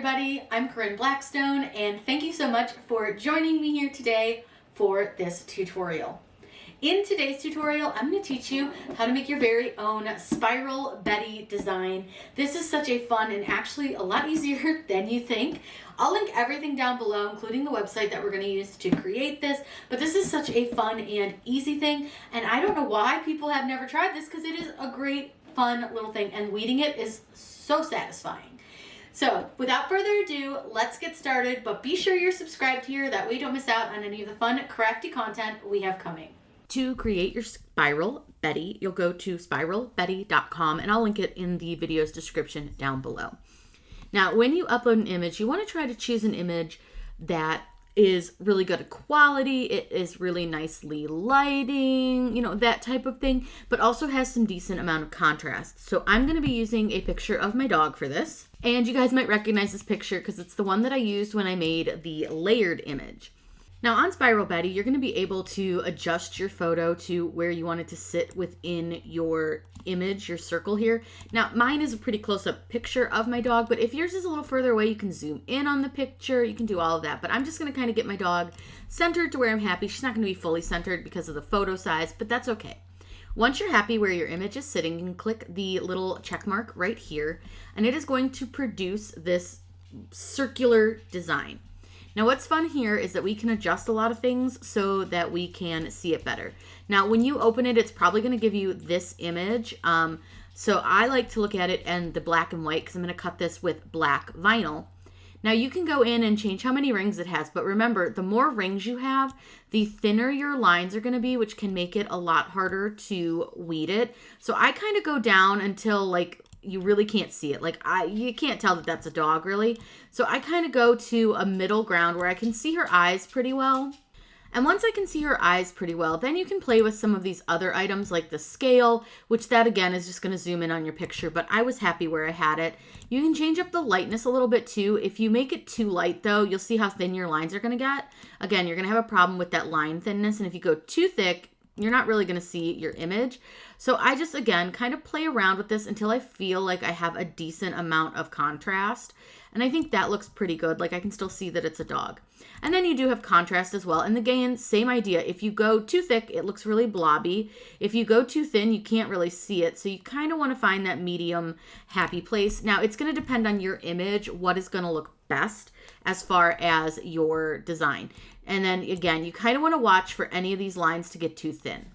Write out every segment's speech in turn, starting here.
everybody, I'm Corinne Blackstone, and thank you so much for joining me here today for this tutorial. In today's tutorial, I'm going to teach you how to make your very own Spiral Betty design. This is such a fun and actually a lot easier than you think. I'll link everything down below, including the website that we're going to use to create this, but this is such a fun and easy thing, and I don't know why people have never tried this because it is a great, fun little thing, and weeding it is so satisfying. So without further ado, let's get started, but be sure you're subscribed here, that way you don't miss out on any of the fun, crafty content we have coming. To create your Spiral Betty, you'll go to spiralbetty.com, and I'll link it in the video's description down below. Now, when you upload an image, you want to try to choose an image that is really good quality, it is really nicely lighting, that type of thing, but also has some decent amount of contrast. So I'm going to be using a picture of my dog for this. And you guys might recognize this picture because it's the one that I used when I made the layered image. Now on Spiral Betty, you're going to be able to adjust your photo to where you want it to sit within your image, your circle here. Now mine is a pretty close-up picture of my dog, but if yours is a little further away, you can zoom in on the picture, you can do all of that. But I'm just going to kind of get my dog centered to where I'm happy. She's not going to be fully centered because of the photo size, but that's okay. Once you're happy where your image is sitting, you can click the little check mark right here, and it is going to produce this circular design. Now what's fun here is that we can adjust a lot of things so that we can see it better. Now when you open it, it's probably going to give you this image. So I like to look at it in the black and white because I'm going to cut this with black vinyl. Now you can go in and change how many rings it has, but remember, the more rings you have, the thinner your lines are going to be, which can make it a lot harder to weed it. So I kind of go down until you really can't see it. You can't tell that that's a dog really. So I kind of go to a middle ground where I can see her eyes pretty well. And once I can see her eyes pretty well, then you can play with some of these other items like the scale, which that again is just going to zoom in on your picture, but I was happy where I had it. You can change up the lightness a little bit too. If you make it too light though, you'll see how thin your lines are going to get. Again, you're going to have a problem with that line thinness, and if you go too thick, you're not really going to see your image. So I just, again, kind of play around with this until I feel like I have a decent amount of contrast. And I think that looks pretty good. I can still see that it's a dog. And then you do have contrast as well. And again, same idea. If you go too thick, it looks really blobby. If you go too thin, you can't really see it. So you kind of want to find that medium happy place. Now, it's going to depend on your image, what is going to look best as far as your design. And then again, you kind of want to watch for any of these lines to get too thin.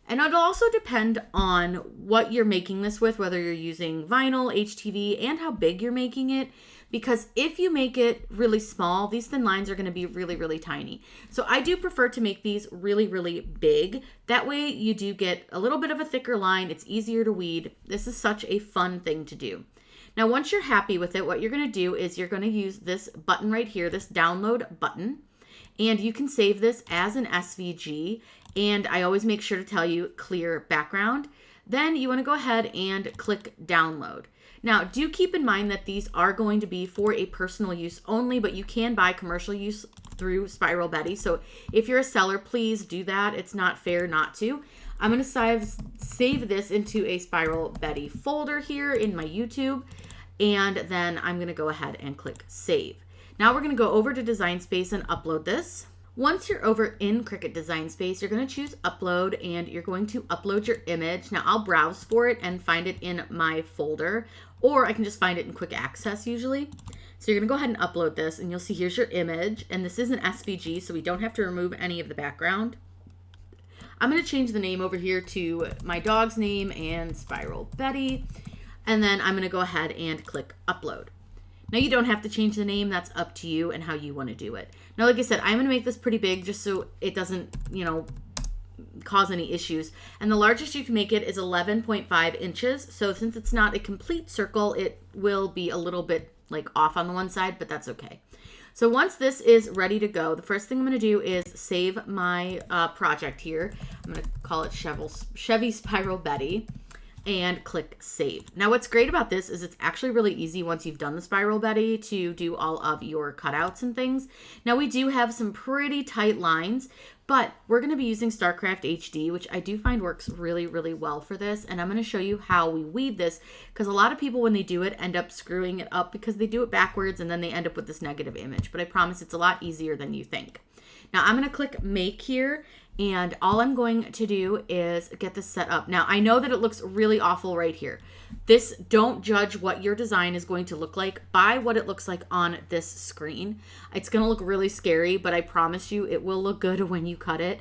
And it'll also depend on what you're making this with, whether you're using vinyl, HTV, and how big you're making it. Because if you make it really small, these thin lines are going to be really, really tiny. So I do prefer to make these really, really big. That way you do get a little bit of a thicker line. It's easier to weed. This is such a fun thing to do. Now, once you're happy with it, what you're going to do is you're going to use this button right here, this download button. And you can save this as an SVG. And I always make sure to tell you clear background. Then you want to go ahead and click download. Now, do keep in mind that these are going to be for a personal use only, but you can buy commercial use through Spiral Betty. So if you're a seller, please do that. It's not fair not to. I'm going to save this into a Spiral Betty folder here in my YouTube. And then I'm going to go ahead and click save. Now we're going to go over to Design Space and upload this. Once you're over in Cricut Design Space, you're going to choose upload and you're going to upload your image. Now I'll browse for it and find it in my folder, or I can just find it in quick access usually. So you're going to go ahead and upload this, and you'll see here's your image, and this is an SVG, so we don't have to remove any of the background. I'm going to change the name over here to my dog's name and Spiral Betty, and then I'm going to go ahead and click upload. Now you don't have to change the name, that's up to you and how you want to do it. Now, like I said, I'm going to make this pretty big just so it doesn't, cause any issues. And the largest you can make it is 11.5 inches. So since it's not a complete circle, it will be a little bit off on the one side, but that's okay. So once this is ready to go, the first thing I'm going to do is save my project here. I'm going to call it Chevy Spiral Betty. And click save. Now what's great about this is it's actually really easy once you've done the Spiral Betty to do all of your cutouts and things. Now we do have some pretty tight lines, But we're going to be using StarCraft HD, which I do find works really, really well for this. And I'm going to show you how we weed this, because a lot of people, when they do it, end up screwing it up because they do it backwards and then they end up with this negative image. But I promise it's a lot easier than you think. Now I'm going to click Make here, and all I'm going to do is get this set up. Now I know that it looks really awful right here. Don't judge what your design is going to look like by what it looks like on this screen. It's going to look really scary, but I promise you it will look good when you cut it.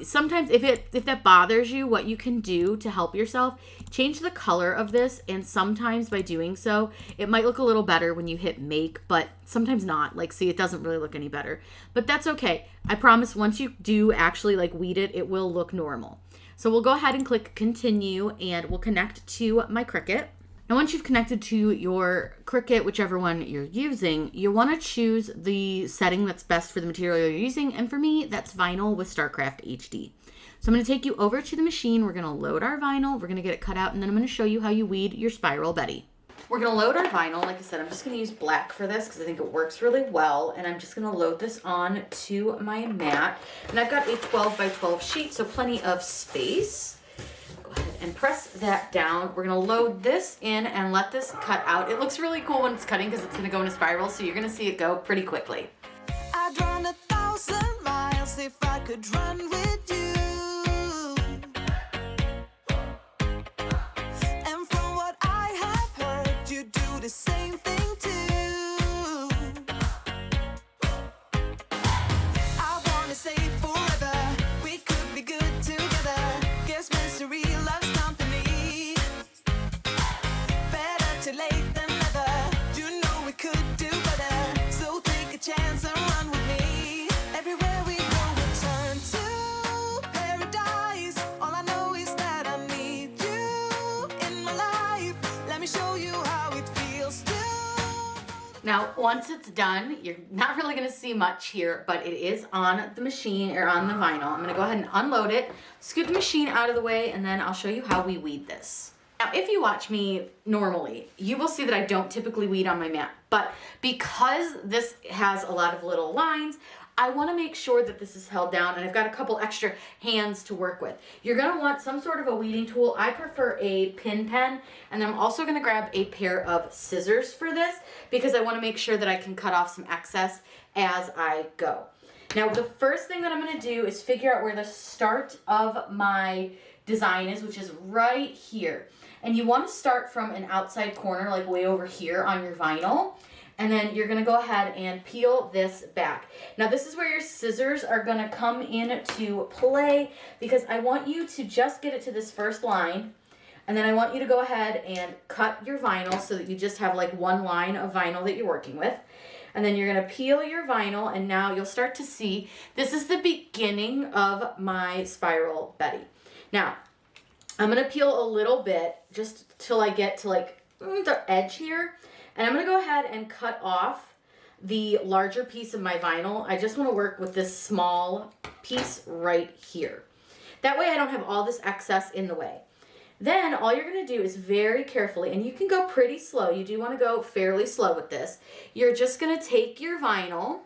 Sometimes if that bothers you, what you can do to help yourself, change the color of this, and sometimes by doing so, it might look a little better when you hit make, but sometimes not. Like, see, it doesn't really look any better, but that's okay. I promise once you do actually like weed it, it will look normal. So we'll go ahead and click continue, and we'll connect to my Cricut. Now, once you've connected to your Cricut, whichever one you're using, you want to choose the setting that's best for the material you're using. And for me, that's vinyl with StarCraft HD. So I'm going to take you over to the machine. We're going to load our vinyl. We're going to get it cut out, and then I'm going to show you how you weed your spiral Betty. We're going to load our vinyl. Like I said, I'm just going to use black for this because I think it works really well. And I'm just going to load this on to my mat. And I've got a 12 by 12 sheet, so plenty of space. And press that down. We're going to load this in and let this cut out. It looks really cool when it's cutting because it's going to go in a spiral, so you're going to see it go pretty quickly. I'd run 1,000 miles if I could run with you. And from what I have heard, you do the same thing too. I want to say forever, we could be good together. Guess mystery loves company. Better too late than never. You know we could do better. So take a chance and run with me. Everywhere we go, we turn to paradise. All I know is that I need you in my life. Let me show you how it feels to. Now, once it's done, you're not really going to see much here, but it is on the machine or on the vinyl. I'm going to go ahead and unload it, scoot the machine out of the way, and then I'll show you how we weed this. Now, if you watch me normally, you will see that I don't typically weed on my mat, but because this has a lot of little lines, I want to make sure that this is held down, and I've got a couple extra hands to work with. You're going to want some sort of a weeding tool. I prefer a pin pen, and then I'm also going to grab a pair of scissors for this because I want to make sure that I can cut off some excess as I go. Now, the first thing that I'm going to do is figure out where the start of my design is, which is right here. And you want to start from an outside corner, like way over here on your vinyl. And then you're going to go ahead and peel this back. Now, this is where your scissors are going to come into play because I want you to just get it to this first line. And then I want you to go ahead and cut your vinyl so that you just have like one line of vinyl that you're working with. And then you're going to peel your vinyl, and now you'll start to see this is the beginning of my spiral Betty. Now, I'm going to peel a little bit just till I get to like the edge here. And I'm going to go ahead and cut off the larger piece of my vinyl. I just want to work with this small piece right here. That way I don't have all this excess in the way. Then all you're going to do is very carefully, and you can go pretty slow. You do want to go fairly slow with this. You're just going to take your vinyl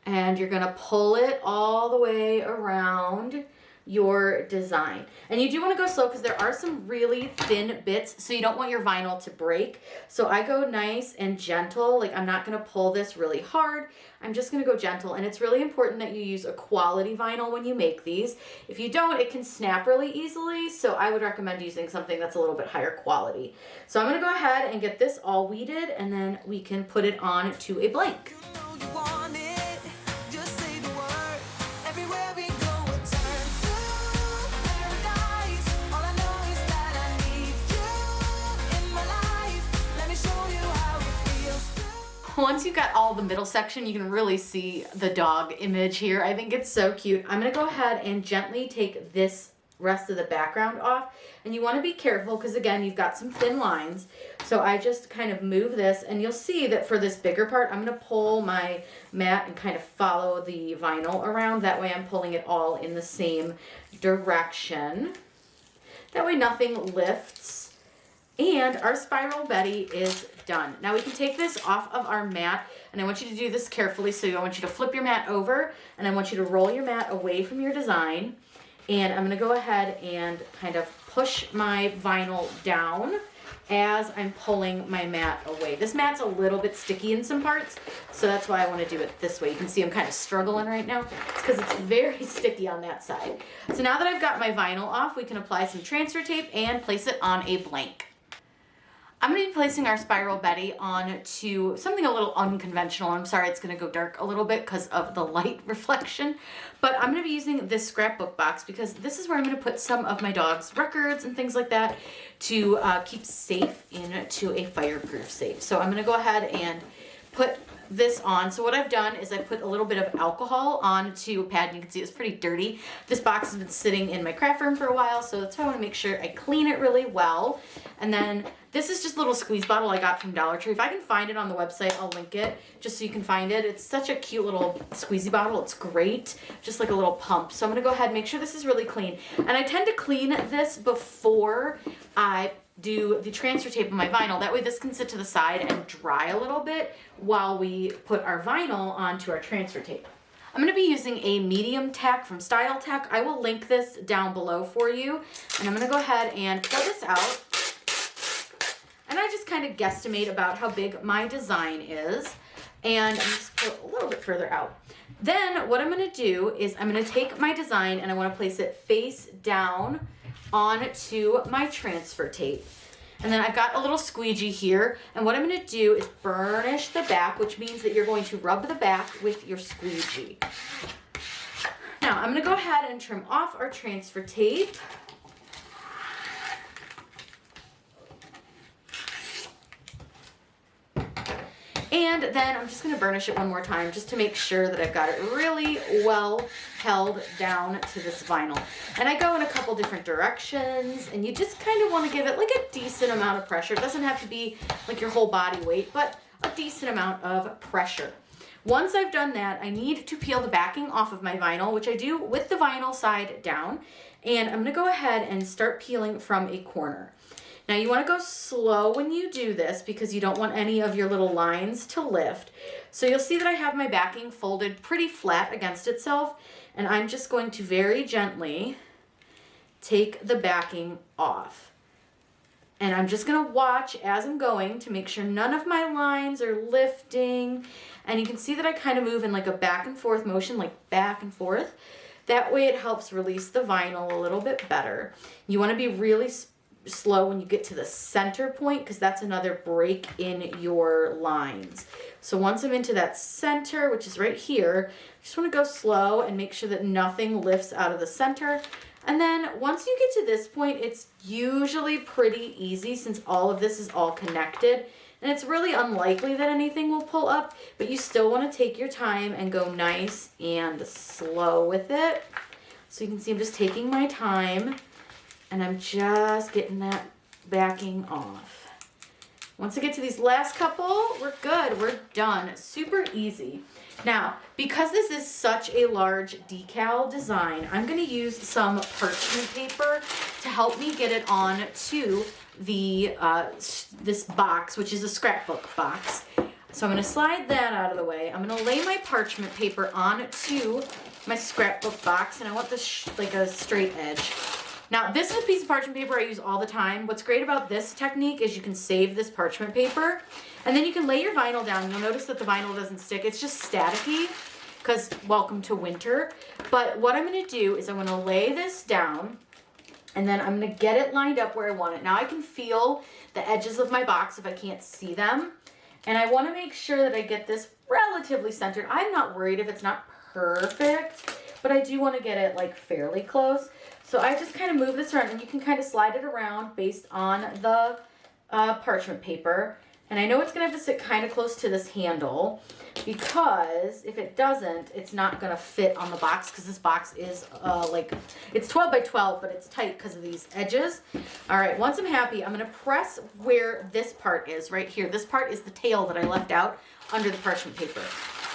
and you're going to pull it all the way around your design. And you do want to go slow because there are some really thin bits, so you don't want your vinyl to break. So I go nice and gentle. Like, I'm not going to pull this really hard. I'm just going to go gentle, and it's really important that you use a quality vinyl when you make these. If you don't, it can snap really easily, so I would recommend using something that's a little bit higher quality. So I'm going to go ahead and get this all weeded, and then we can put it on to a blank. You want it, just say the word. Everywhere we go, we turn to paradise. All I know is that I need you in my life. Let me show you how it feels to. Once you've got all the middle section, you can really see the dog image here. I think it's so cute. I'm going to go ahead and gently take this rest of the background off. And you want to be careful because, again, you've got some thin lines. So I just kind of move this, and you'll see that for this bigger part, I'm going to pull my mat and kind of follow the vinyl around. That way I'm pulling it all in the same direction. That way nothing lifts. And our spiral Betty is done. Now we can take this off of our mat, And I want you to do this carefully. So I want you to flip your mat over, and I want you to roll your mat away from your design. And I'm gonna go ahead and kind of push my vinyl down as I'm pulling my mat away. This mat's a little bit sticky in some parts, so that's why I want to do it this way. You can see I'm kind of struggling right now. It's because it's very sticky on that side. So now that I've got my vinyl off, we can apply some transfer tape and place it on a blank. I'm going to be placing our Spiral Betty onto something a little unconventional. I'm sorry it's going to go dark a little bit because of the light reflection, but I'm going to be using this scrapbook box because this is where I'm going to put some of my dog's records and things like that to keep safe into a fireproof safe. So I'm going to go ahead and put this on. So what I've done is I put a little bit of alcohol onto a pad, and you can see it's pretty dirty. This box has been sitting in my craft room for a while, so that's why I want to make sure I clean it really well. And then this is just a little squeeze bottle I got from Dollar Tree. If I can find it on the website, I'll link it just so you can find it. It's such a cute little squeezy bottle. It's great, just like a little pump. So I'm going to go ahead and make sure this is really clean. And I tend to clean this before I do the transfer tape on my vinyl. That way this can sit to the side and dry a little bit while we put our vinyl onto our transfer tape. I'm going to be using a medium tack from Style Tack. I will link this down below for you. And I'm going to go ahead and pull this out. And I just kind of guesstimate about how big my design is. And I'm just put a little bit further out. Then what I'm going to do is I'm going to take my design and I want to place it face down onto my transfer tape. And then I've got a little squeegee here, and what I'm going to do is burnish the back, which means that you're going to rub the back with your squeegee. Now I'm going to go ahead and trim off our transfer tape. And then I'm just going to burnish it one more time just to make sure that I've got it really well held down to this vinyl. And I go in a couple different directions, and you just kind of want to give it like a decent amount of pressure. It doesn't have to be like your whole body weight, but a decent amount of pressure. Once I've done that, I need to peel the backing off of my vinyl, which I do with the vinyl side down. And I'm going to go ahead and start peeling from a corner. Now you want to go slow when you do this because you don't want any of your little lines to lift. So you'll see that I have my backing folded pretty flat against itself, and I'm just going to very gently take the backing off. And I'm just going to watch as I'm going to make sure none of my lines are lifting. And you can see that I kind of move in like a back and forth motion, like back and forth. That way it helps release the vinyl a little bit better. You want to be really slow when you get to the center point because that's another break in your lines. So once I'm into that center, which is right here, I just want to go slow and make sure that nothing lifts out of the center. And then once you get to this point, it's usually pretty easy since all of this is all connected. And it's really unlikely that anything will pull up, but you still want to take your time and go nice and slow with it. So you can see I'm just taking my time. And I'm just getting that backing off. Once I get to these last couple, we're good. We're done. Super easy. Now, because this is such a large decal design, I'm going to use some parchment paper to help me get it on to the this box, which is a scrapbook box. So I'm going to slide that out of the way. I'm going to lay my parchment paper onto my scrapbook box, and I want this like a straight edge. Now, this is a piece of parchment paper I use all the time. What's great about this technique is you can save this parchment paper, and then you can lay your vinyl down. You'll notice that the vinyl doesn't stick. It's just staticky because welcome to winter. But what I'm going to do is I'm going to lay this down, and then I'm going to get it lined up where I want it. Now, I can feel the edges of my box if I can't see them, and I want to make sure that I get this relatively centered. I'm not worried if it's not perfect, but I do want to get it like fairly close. So I just kind of move this around, and you can kind of slide it around based on the parchment paper. And I know it's going to have to sit kind of close to this handle because if it doesn't, it's not going to fit on the box because this box is like, it's 12 by 12, but it's tight because of these edges. All right, once I'm happy, I'm going to press where this part is right here. This part is the tail that I left out under the parchment paper.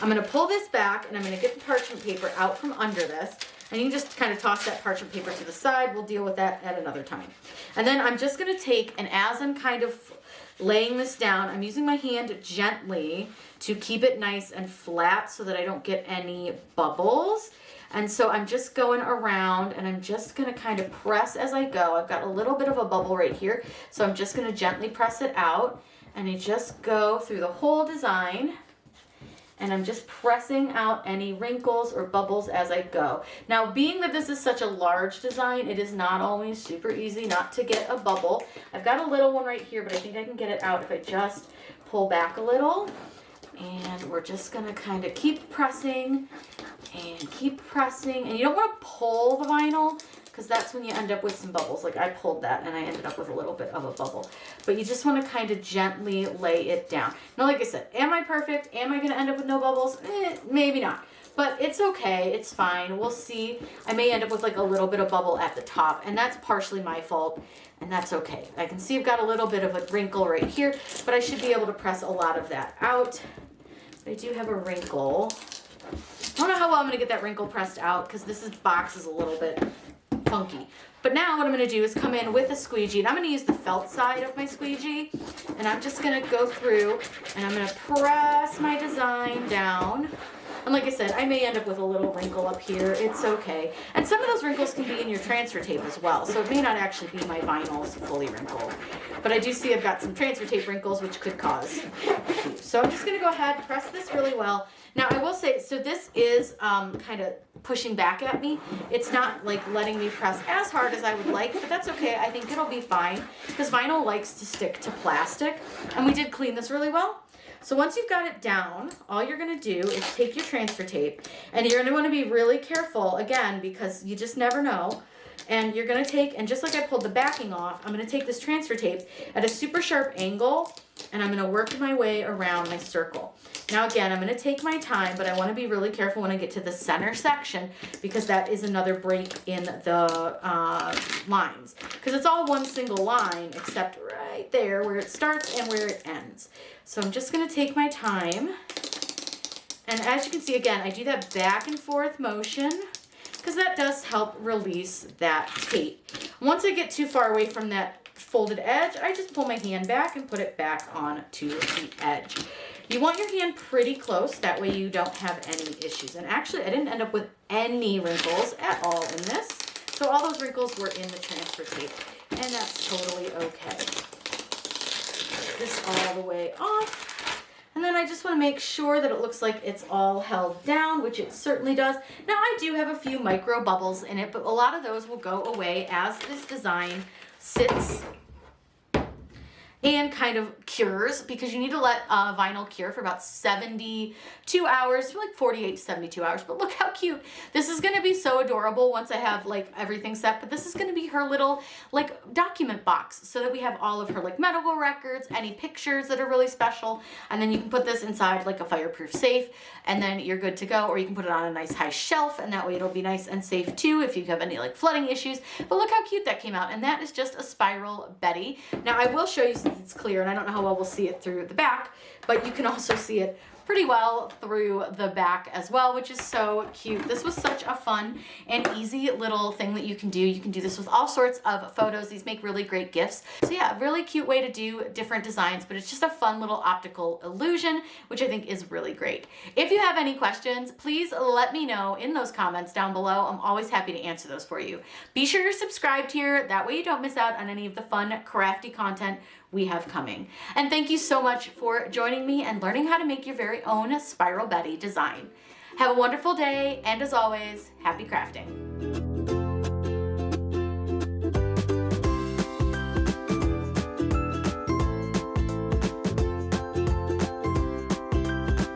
I'm going to pull this back, and I'm going to get the parchment paper out from under this. And you can just kind of toss that parchment paper to the side. We'll deal with that at another time. And then I'm just gonna take, and as I'm kind of laying this down, I'm using my hand gently to keep it nice and flat so that I don't get any bubbles. And so I'm just going around and I'm just gonna kind of press as I go. I've got a little bit of a bubble right here, so I'm just gonna gently press it out, and I just go through the whole design, and I'm just pressing out any wrinkles or bubbles as I go. Now, being that this is such a large design, it is not always super easy not to get a bubble. I've got a little one right here, but I think I can get it out if I just pull back a little. And we're just gonna kind of keep pressing and keep pressing. And you don't wanna pull the vinyl, because that's when you end up with some bubbles. Like I pulled that and I ended up with a little bit of a bubble. But you just want to kind of gently lay it down. Now, like I said, am I perfect? Am I going to end up with no bubbles? Maybe not. But it's okay. It's fine. We'll see. I may end up with like a little bit of bubble at the top, and that's partially my fault, and that's okay. I can see I've got a little bit of a wrinkle right here, but I should be able to press a lot of that out. But I do have a wrinkle. I don't know how well I'm going to get that wrinkle pressed out, because this box is a little bit funky. But now what I'm going to do is come in with a squeegee, and I'm going to use the felt side of my squeegee, and I'm just going to go through and I'm going to press my design down. And like I said, I may end up with a little wrinkle up here. It's okay. And some of those wrinkles can be in your transfer tape as well, so it may not actually be my vinyls fully wrinkled. But I do see I've got some transfer tape wrinkles, which could cause issues. So I'm just going to go ahead and press this really well. Now, I will say, so this is kind of pushing back at me. It's not like letting me press as hard as I would like, but that's okay. I think it'll be fine, because vinyl likes to stick to plastic. And we did clean this really well. So once you've got it down, all you're going to do is take your transfer tape, and you're going to want to be really careful, again, because you just never know. And you're going to take, and just like I pulled the backing off, I'm going to take this transfer tape at a super sharp angle, and I'm going to work my way around my circle. Now again, I'm going to take my time, but I want to be really careful when I get to the center section, because that is another break in the lines. Because it's all one single line, except right there where it starts and where it ends. So I'm just going to take my time. And as you can see, again, I do that back and forth motion, because that does help release that tape. Once I get too far away from that folded edge, I just pull my hand back and put it back onto the edge. You want your hand pretty close, that way you don't have any issues. And actually, I didn't end up with any wrinkles at all in this. So all those wrinkles were in the transfer tape, and that's totally okay. Get this all the way off. And then I just want to make sure that it looks like it's all held down, which it certainly does. Now, I do have a few micro bubbles in it, but a lot of those will go away as this design sits and kind of cures, because you need to let vinyl cure for about 72 hours, like 48 to 72 hours. But look how cute. This is going to be so adorable once I have like everything set. But this is going to be her little like document box, so that we have all of her like medical records, any pictures that are really special. And then you can put this inside like a fireproof safe, and then you're good to go. Or you can put it on a nice high shelf, and that way it'll be nice and safe too if you have any like flooding issues. But look how cute that came out. And that is just a spiral Betty. Now I will show you, since it's clear, and I don't know how well we'll see it through the back, but you can also see it pretty well through the back as well, which is so cute. This was such a fun and easy little thing that you can do. You can do this with all sorts of photos. These make really great gifts. So yeah, a really cute way to do different designs, but it's just a fun little optical illusion, which I think is really great. If you have any questions, please let me know in those comments down below. I'm always happy to answer those for you. Be sure you're subscribed here. That way you don't miss out on any of the fun, crafty content we have coming. And thank you so much for joining me and learning how to make your very own Spiral Betty design. Have a wonderful day, and as always, happy crafting.